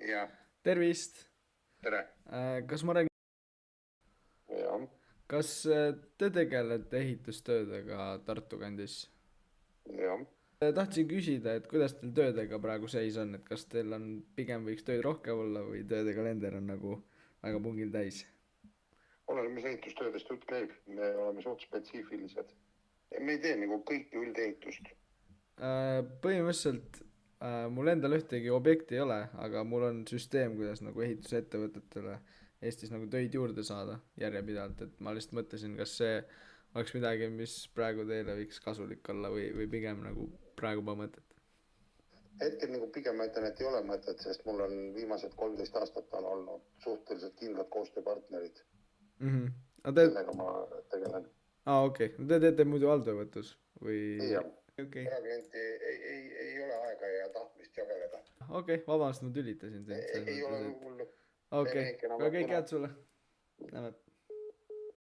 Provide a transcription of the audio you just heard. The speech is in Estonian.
Ja, Tervist! tere. Kas ma räägin, Ja, kas te tegelete ehitustöödega Tartu kandis? ja. Tahtsin küsida, et kuidas teil töödega praegu seis on, et kas teil on pigem võiks tööd rohkem olla või tööde kalender on nagu väga pungil täis? Oleneb, mis ehitustöödest jutt käib. Me oleme suht spetsiifilised. Me ei tee nagu kõiki üldehitust. Põhimõtteliselt mul endal ühtegi objekti ei ole, aga mul on süsteem, kuidas nagu ehitusettevõtetele Eestis nagu töid juurde saada järjepidevalt, et ma lihtsalt mõtlesin, kas see oleks midagi, mis praegu teile võiks kasulik olla või pigem nagu praegu pole mõtet. Hetkel nagu pigem ma ütlen, et ei ole mõtet, sest mul on viimased 13 aastat on olnud suhteliselt kindlad koostööpartnerid, Aga te, kellega ma tegelen. okei, te teete muidu alltöövõtus või? Ja, Okei, eraklienti ei ole aega ja tahtmist jageleda. okei, vabandust, ma tülitasin sind selles Ei ole mõttes, et hullu. okei, Teeme ikka enam aga kõik head sulle. Näeme.